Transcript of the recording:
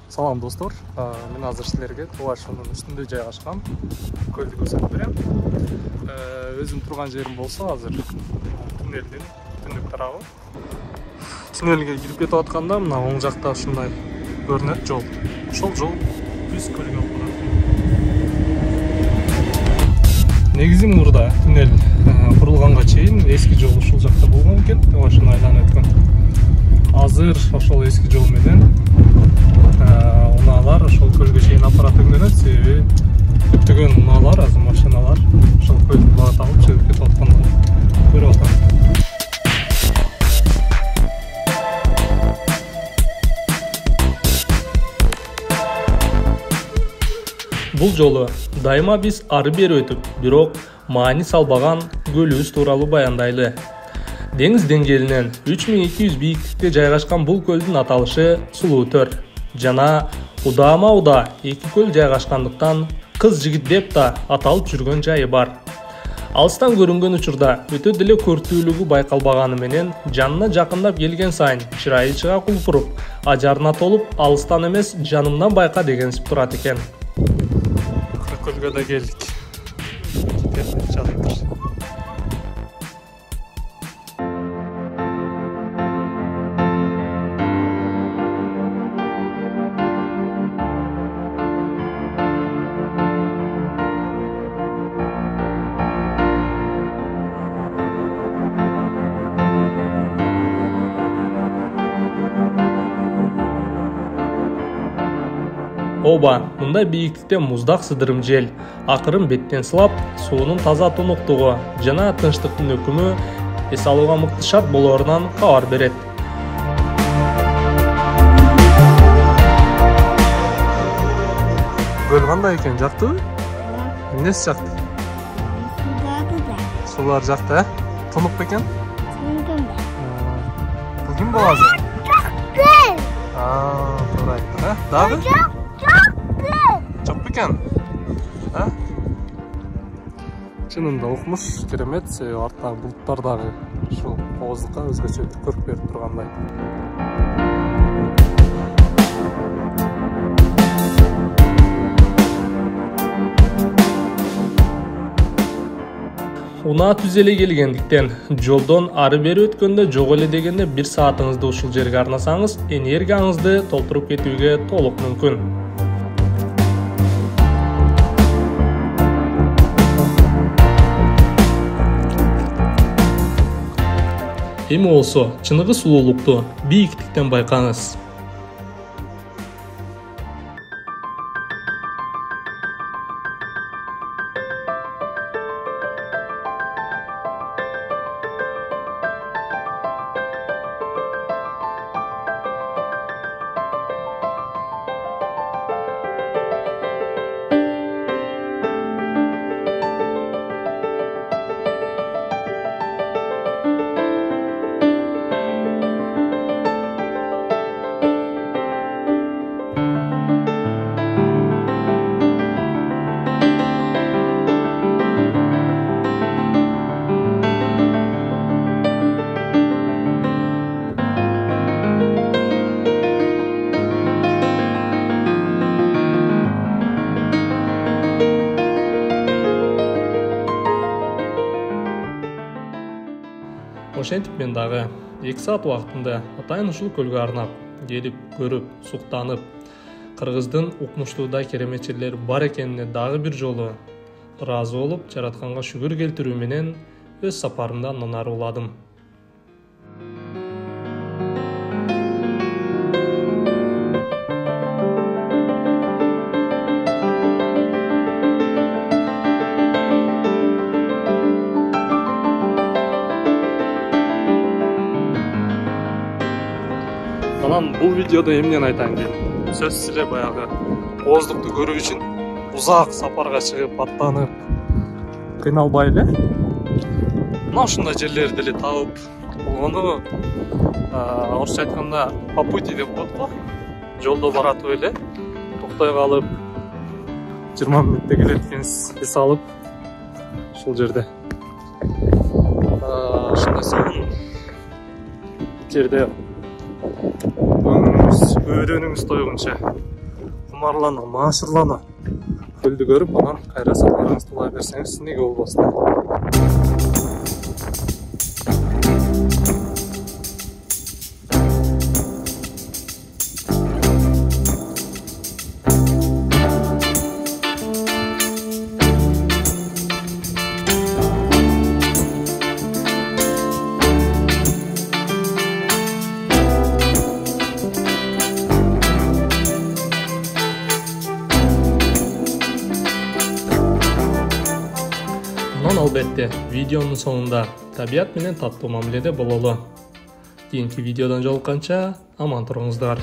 Салам достор, мен азыр силерге Тоо шоонун үстүндө жайгашкан көлдү көрсөтүп берем. Өзүм турган жерим болсо азыр туннелдин түндүк тарабы. Туннелге кирип кетип атканда мына оң жакта ушундай көрүнөт жол. Ошол жол түз көлгө алып барат. Негизи мурда туннел курулганга чейин эски жол ушул жакта болгон экен, ошону айланып өткөн. Азыр ошол эски жол менен унаалар ошол көлгө чейин аппарат өңдөнөт, себеби көптөгөн унаалар, азыр машиналар ошол көлдү багыт алып чыгып кетип аткандыгын көрүп атам. Бул жолу дайыма биз ары бери өтүп, бирок маани салбаган көлүбүз тууралуу баяндайлы. Деңиз деңгээлинен 3200 бийиктикте жайгашкан бул көлдүн аталышы Сулуу Төр. Жана удаама-уда эки көл жайгашкандыктан кыз жигит деп да аталып жүргөн жайы бар. Алыстан көрүнгөн учурда өтө деле көрктүүлүгү байкалбаганы менен жанына жакындап келген сайын чырайы чыга кулпуруп, ажарына толуп, алыстан эмес жанымдан байка дегенсип турат экен. Көлгө да келдик. Оба, мындай бийиктикте муздак сыдырым жел, акырын беттен сылап, суунун таза тунуктугу жана тынчтыктын өкүмү эс алууга мыкты шарт болоорунан кабар берет. Көл кандай экен, жактыбы? Эмнеси жакты? Сулар жакты, тунук бекен? Бул ким болот? Көл. Туура айттың, Дагы? Жок бекен? Чынында укмуш керемет, себеби арттагы булуттар дагы ушул кооздукка өзгөчө көрк берип тургандай. Унаа түз эле келгендиктен, жолдон ары бери өткөндө жок эле дегенде 1 саатыңызды ушул жерге арнасаңыз, энергияңызды толтуруп кетүүгө толук мүмкүн. Эми болсо, чыныгы сулуулукту бийиктиктен байкаңыз. Ошентип мен дагы 2 саат убактында атайын ушул көлгө арнап, келип, көрүп, суктанып, кыргыздын укмуштууда керемет жерлери бар экенине дагы бир жолу ыраазы болуп, жаратканга шүгүр келтирүү менен өз сапарымдан нанар уладым. Бул видеодо эмнени айтайын дейм? Сөзсүз эле баягы кооздукту көрүү үчүн узак сапарга чыгып, аттанып, кыйналбай эле мына ушундай жерлерди эле табып болгону, орусча айтканда по пути деп коет го. Жолдо баратып эле токтой калып, 20 мүнөттө келет экенсиз эс алып, ушул жерде ушундай сонун жерде Öğrenimiz toygunca кумарлана, маашырлана көлдү көрүп, анан кайра сапарыңызды кыла берсеңиз неге болбосун. Анан албетте, видеонун соңунда табият менен таттуу мамиледе бололу. Кийинки видеодон жолукканча аман туруңуздар.